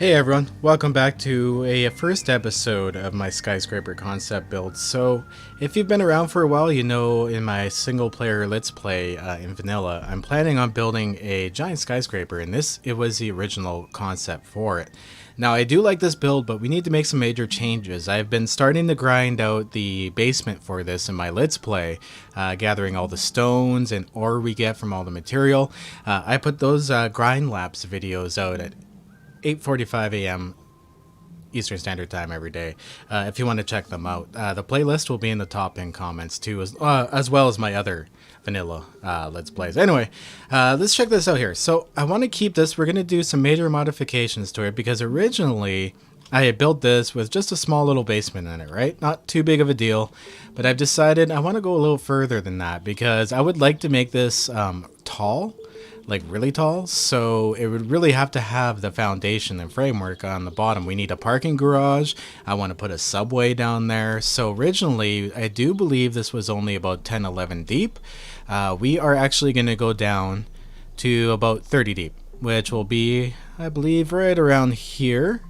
Hey everyone, welcome back to a first episode of my Skyscraper concept build. So, if you've been around for a while, you know in my single player Let's Play in vanilla, I'm planning on building a giant skyscraper, and it was the original concept for it. Now, I do like this build, but we need to make some major changes. I've been starting to grind out the basement for this in my Let's Play, gathering all the stones and ore we get from all the material. I put those grind lapse videos out at 8:45 a.m. Eastern Standard Time every day. If you want to check them out, the playlist will be in the top pinned comments too, as well as my other vanilla Let's Plays. Anyway, let's check this out here. So I want to keep this. We're going to do some major modifications to it because originally I had built this with just a small little basement in it, right? Not too big of a deal, but I've decided I want to go a little further than that because I would like to make this tall. Like really tall, so it would really have to have the foundation and framework on the bottom. We need a parking garage. I want to put a subway down there. So originally, I do believe this was only about 10-11 deep. We are actually going to go down to about 30 deep, which will be, I believe, right around here.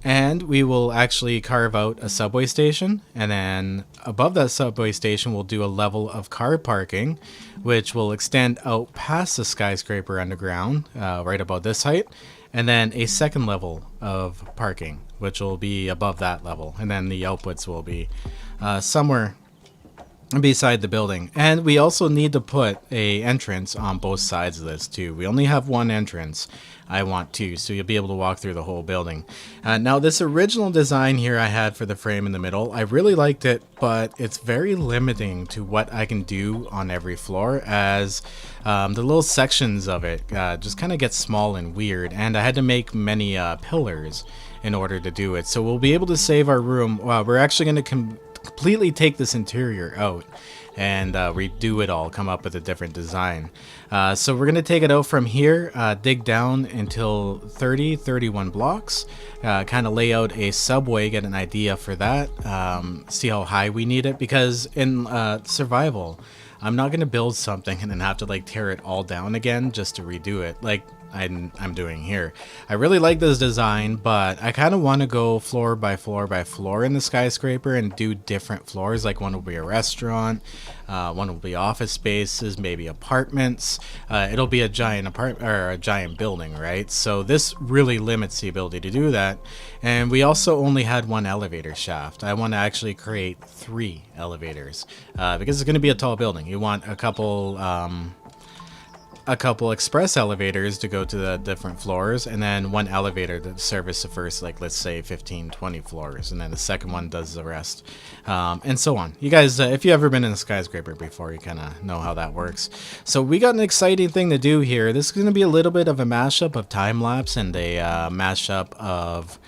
And we will actually carve out a subway station, and then above that subway station we'll do a level of car parking, which will extend out past the skyscraper underground, right about this height, and then a second level of parking, which will be above that level, and then the outputs will be somewhere beside the building. And we also need to put a entrance on both sides of this too. We only have one entrance. I want two, so you'll be able to walk through the whole building. Now this original design here I had for the frame in the middle, I really liked it, but it's very limiting to what I can do on every floor, as the little sections of it just kind of get small and weird, and I had to make many pillars in order to do it. So we'll be able to save our room. We're actually going to completely take this interior out and redo it all, come up with a different design. So we're going to take it out from here, dig down until 31 blocks, kind of lay out a subway, get an idea for that, see how high we need it, because in survival, I'm not going to build something and then have to like tear it all down again just to redo it like I'm doing here. I really like this design, but I kind of want to go floor by floor by floor in the skyscraper and do different floors. Like one will be a restaurant, one will be office spaces, maybe apartments. It'll be a giant a giant building, right? So this really limits the ability to do that. And we also only had one elevator shaft. I want to actually create 3 elevators because it's going to be a tall building. You want a couple express elevators to go to the different floors, and then one elevator to service the first, like, let's say 15-20 floors, and then the second one does the rest, and so on. You guys, if you've ever been in a skyscraper before, you kind of know how that works. So we got an exciting thing to do here. This is going to be a little bit of a mashup of time-lapse and a mashup of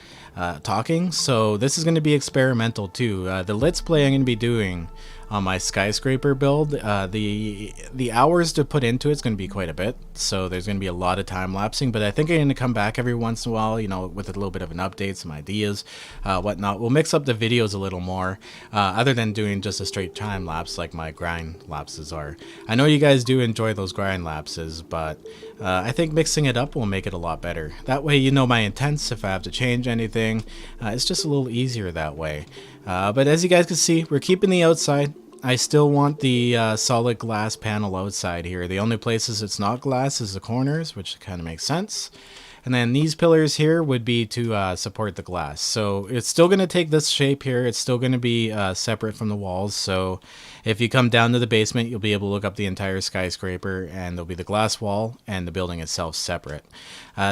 talking. So this is going to be experimental too. The Let's Play I'm going to be doing on my skyscraper build, the hours to put into it's going to be quite a bit, so there's going to be a lot of time lapsing, but I think I'm going to come back every once in a while, you know, with a little bit of an update, some ideas, whatnot. We'll mix up the videos a little more, other than doing just a straight time lapse like my grind lapses are. I know you guys do enjoy those grind lapses, but I think mixing it up will make it a lot better. That way you know my intents if I have to change anything. It's just a little easier that way. But as you guys can see, we're keeping the outside. I still want the solid glass panel outside here. The only places it's not glass is the corners, which kind of makes sense. And then these pillars here would be to support the glass. So it's still going to take this shape here. It's still going to be separate from the walls. So if you come down to the basement, you'll be able to look up the entire skyscraper, and there'll be the glass wall and the building itself separate.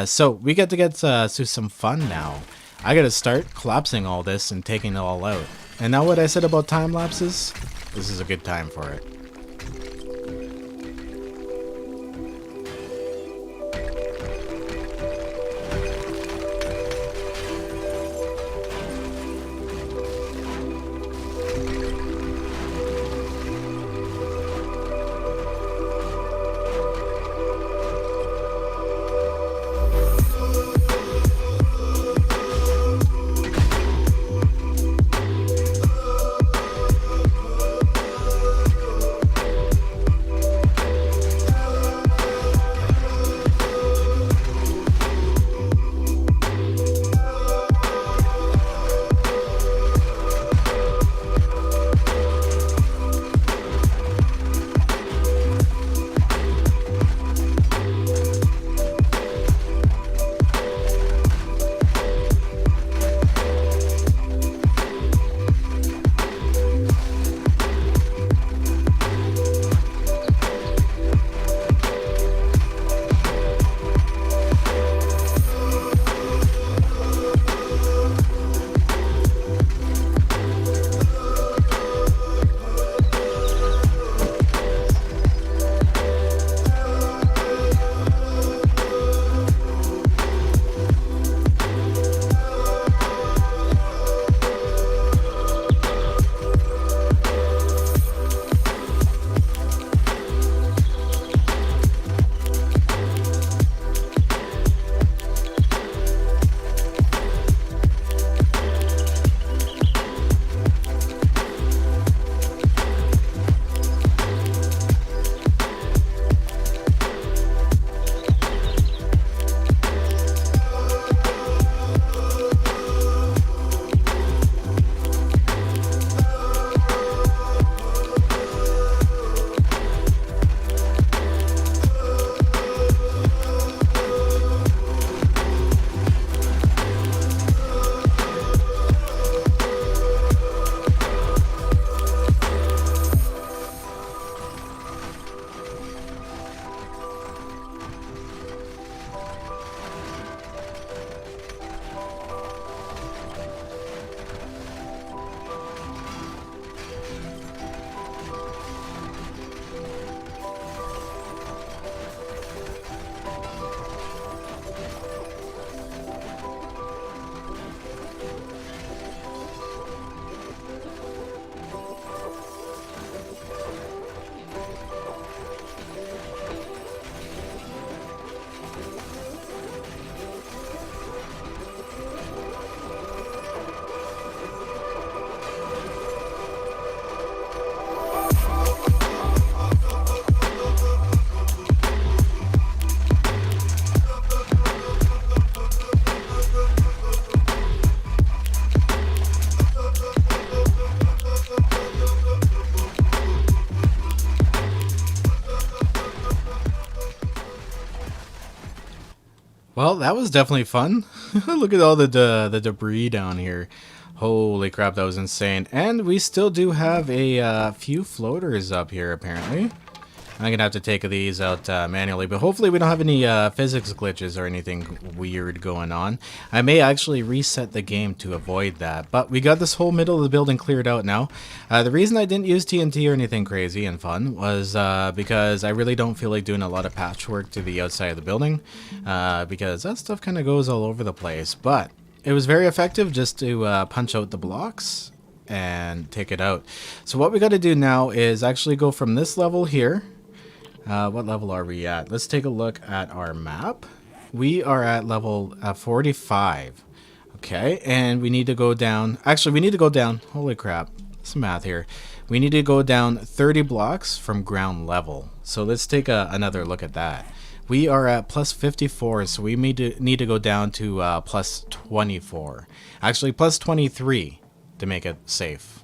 So we get to some fun now. I gotta start collapsing all this and taking it all out. And now what I said about time lapses, this is a good time for it. Well, that was definitely fun. Look at all the debris down here. Holy crap, that was insane. And we still do have a few floaters up here, apparently. I'm gonna have to take these out manually, but hopefully we don't have any physics glitches or anything weird going on. I may actually reset the game to avoid that, but we got this whole middle of the building cleared out now. The reason I didn't use TNT or anything crazy and fun was because I really don't feel like doing a lot of patchwork to the outside of the building, because that stuff kind of goes all over the place, but it was very effective just to punch out the blocks and take it out. So what we got to do now is actually go from this level here. What level are we at? Let's take a look at our map. We are at level 45. Okay, and we need to go down. Actually, we need to go down. Holy crap. Some math here. We need to go down 30 blocks from ground level. So let's take another look at that. We are at plus 54, so we need to go down to plus 24. Actually, plus 23 to make it safe.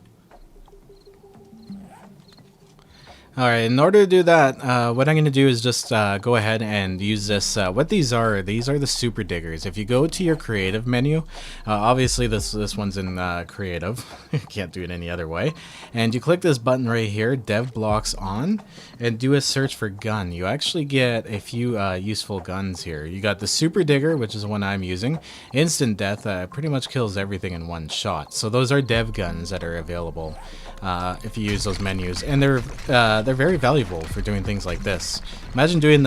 Alright, in order to do that, what I'm going to do is just go ahead and use this. What these are the super diggers. If you go to your creative menu, obviously this one's in creative. Can't do it any other way. And you click this button right here, dev blocks on, and do a search for gun. You actually get a few useful guns here. You got the super digger, which is the one I'm using. Instant death pretty much kills everything in one shot. So those are dev guns that are available if you use those menus, and they're very valuable for doing things like this. Imagine doing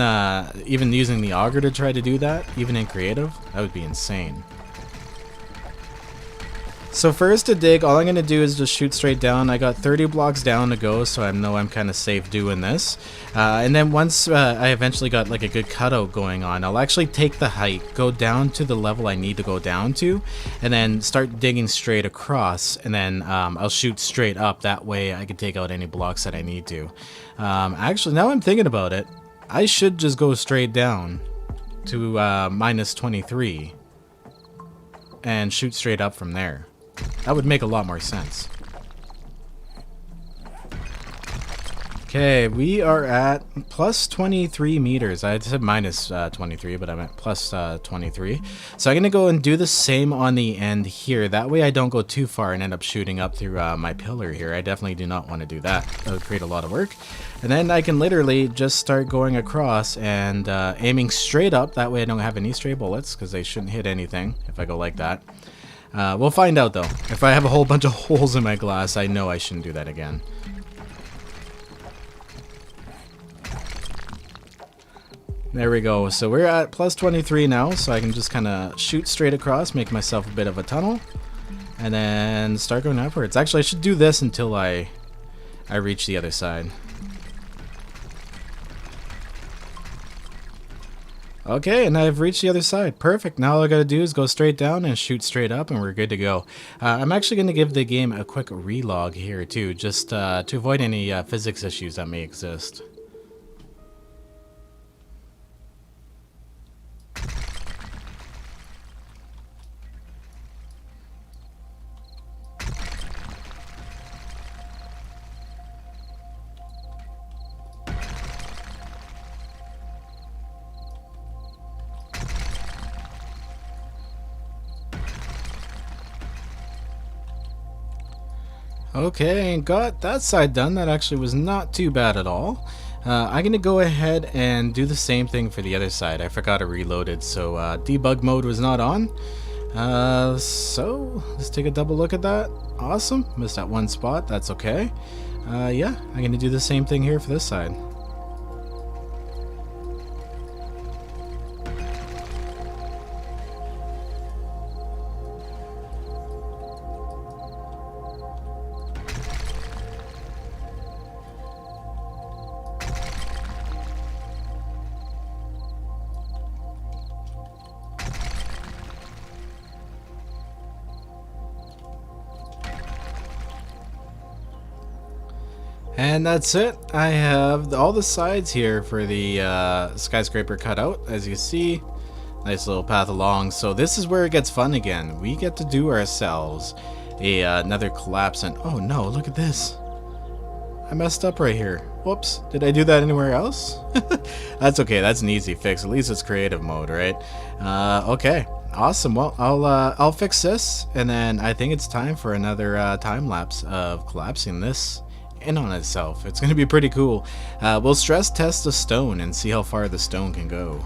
even using the auger to try to do that, even in creative. That would be insane. So first to dig, all I'm going to do is just shoot straight down. I got 30 blocks down to go, so I know I'm kind of safe doing this. And then once I eventually got like a good cutout going on, I'll actually take the height, go down to the level I need to go down to, and then start digging straight across, and then I'll shoot straight up. That way I can take out any blocks that I need to. Actually, now I'm thinking about it, I should just go straight down to minus 23 and shoot straight up from there. That would make a lot more sense. Okay, we are at plus 23 meters. I said minus 23, but I meant plus 23. So I'm going to go and do the same on the end here. That way I don't go too far and end up shooting up through my pillar here. I definitely do not want to do that. That would create a lot of work. And then I can literally just start going across and aiming straight up. That way I don't have any stray bullets, because they shouldn't hit anything if I go like that. We'll find out though. If I have a whole bunch of holes in my glass, I know I shouldn't do that again. There we go. So we're at plus 23 now, so I can just kind of shoot straight across, make myself a bit of a tunnel, and then start going upwards. Actually, I should do this until I reach the other side. Okay, and I've reached the other side. Perfect. Now all I gotta do is go straight down and shoot straight up, and we're good to go. I'm actually gonna give the game a quick relog here too, just to avoid any physics issues that may exist. Okay, and got that side done. That actually was not too bad at all. I'm going to go ahead and do the same thing for the other side. I forgot to reload it, so debug mode was not on. So let's take a double look at that. Awesome. Missed that one spot. That's okay. Yeah, I'm going to do the same thing here for this side. And that's it. I have all the sides here for the skyscraper cut out, as you see. Nice little path along. So this is where it gets fun again. We get to do ourselves another collapse, and oh no, look at this. I messed up right here. Whoops, did I do that anywhere else? That's okay, that's an easy fix. At least it's creative mode, right? Okay, awesome. Well, I'll fix this, and then I think it's time for another time lapse of collapsing this in on itself. It's gonna be pretty cool. We'll stress test the stone and see how far the stone can go.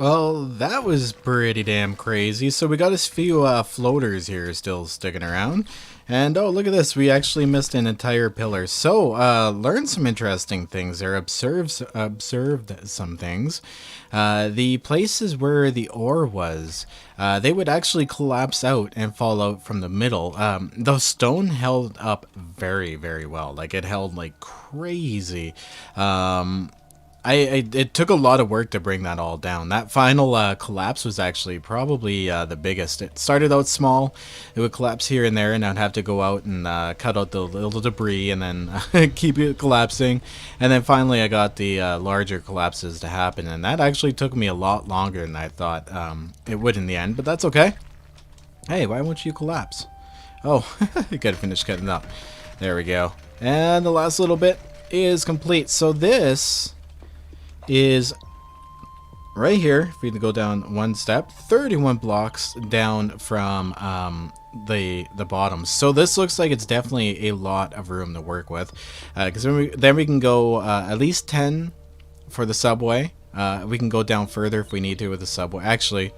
Well, that was pretty damn crazy. So we got a few floaters here still sticking around. And oh, look at this. We actually missed an entire pillar. So, learned some interesting things there. Observed some things. The places where the ore was, they would actually collapse out and fall out from the middle. The stone held up very, very well. Like, it held like crazy. It took a lot of work to bring that all down. That final collapse was actually probably the biggest. It started out small. It would collapse here and there, and I'd have to go out and cut out the little debris and then keep it collapsing. And then finally I got the larger collapses to happen, and that actually took me a lot longer than I thought it would in the end, but that's okay. Hey, why won't you collapse? Oh, you gotta finish cutting up. There we go. And the last little bit is complete. So this is right here. If we go down one step, 31 blocks down from the bottom. So this looks like it's definitely a lot of room to work with, because then we can go at least 10 for the subway. We can go down further if we need to with the subway. Actually,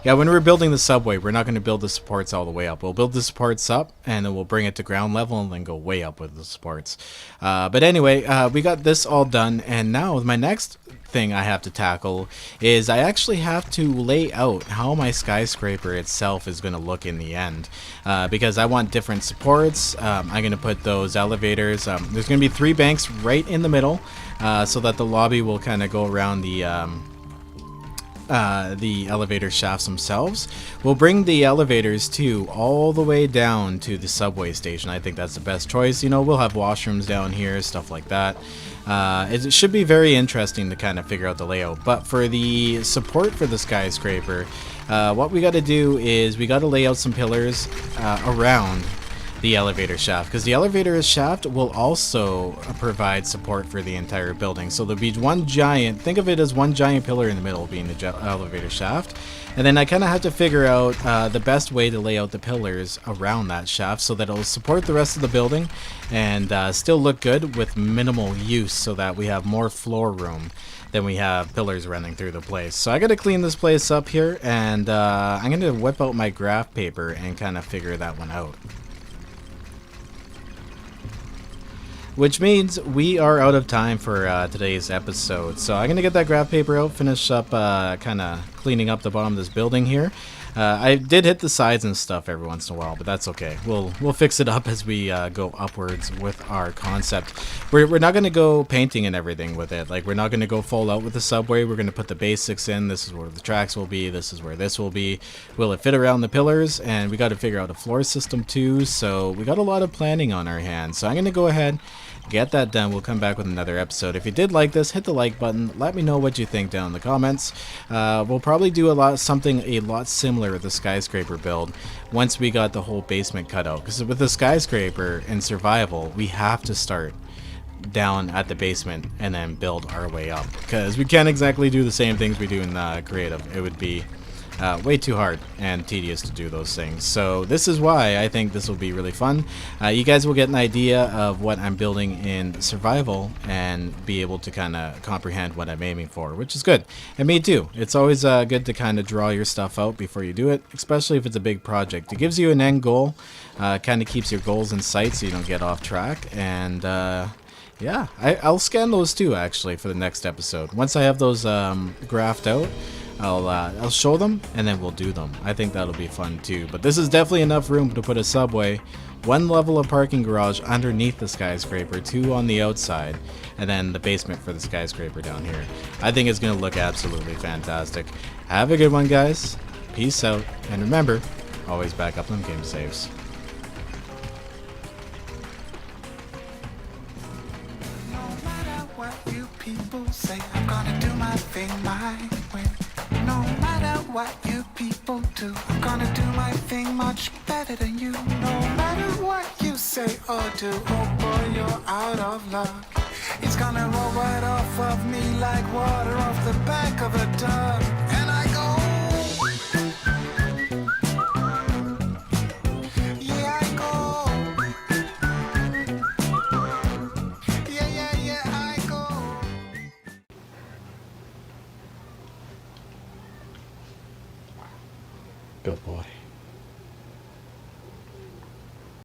yeah, when we're building the subway, we're not going to build the supports all the way up. We'll build the supports up, and then we'll bring it to ground level and then go way up with the supports. But anyway, we got this all done, and now my next thing I have to tackle is I actually have to lay out how my skyscraper itself is going to look in the end, because I want different supports. I'm going to put those elevators. There's going to be 3 banks right in the middle, so that the lobby will kind of go around the elevator shafts themselves. We'll bring the elevators too all the way down to the subway station. I think that's the best choice. You know, we'll have washrooms down here, stuff like that. It should be very interesting to kind of figure out the layout. But for the support for the skyscraper, what we got to do is we got to lay out some pillars around the elevator shaft, because the elevator shaft will also provide support for the entire building. So there'll be one giant, think of it as one giant pillar in the middle being the elevator shaft, and then I kind of have to figure out the best way to lay out the pillars around that shaft so that it'll support the rest of the building and still look good with minimal use, so that we have more floor room than we have pillars running through the place. So I gotta clean this place up here, and I'm gonna whip out my graph paper and kind of figure that one out. Which means we are out of time for today's episode. So I'm going to get that graph paper out, finish up kind of cleaning up the bottom of this building here. I did hit the sides and stuff every once in a while, but that's okay. We'll fix it up as we go upwards with our concept. We're not going to go painting and everything with it. Like, we're not going to go full out with the subway. We're going to put the basics in. This is where the tracks will be. This is where this will be. Will it fit around the pillars? And we got to figure out a floor system too. So we got a lot of planning on our hands. So I'm going to go ahead, get that done. We'll come back with another episode. If you did like this, hit the like button. Let me know what you think down in the comments. We'll probably do something a lot similar with the skyscraper build once we got the whole basement cut out, because with the skyscraper in survival, we have to start down at the basement and then build our way up, because we can't exactly do the same things we do in creative. It would be way too hard and tedious to do those things. So this is why I think this will be really fun. You guys will get an idea of what I'm building in survival and be able to kind of comprehend what I'm aiming for, which is good. And me too. It's always good to kind of draw your stuff out before you do it, especially if it's a big project. It gives you an end goal, kind of keeps your goals in sight so you don't get off track. And yeah, I'll scan those too actually for the next episode. Once I have those graphed out, I'll show them and then we'll do them. I think that'll be fun too. But this is definitely enough room to put a subway, 1 level of parking garage underneath the skyscraper, 2 on the outside, and then the basement for the skyscraper down here. I think it's gonna look absolutely fantastic. Have a good one, guys. Peace out, and remember, always back up them game saves. People say I'm gonna do my thing my way. No matter what you people do, I'm gonna do my thing much better than you. No matter what you say or do, oh boy, you're out of luck. It's gonna roll right off of me like water off the back of a duck. And I go, yeah, I go, yeah, I go. Good boy.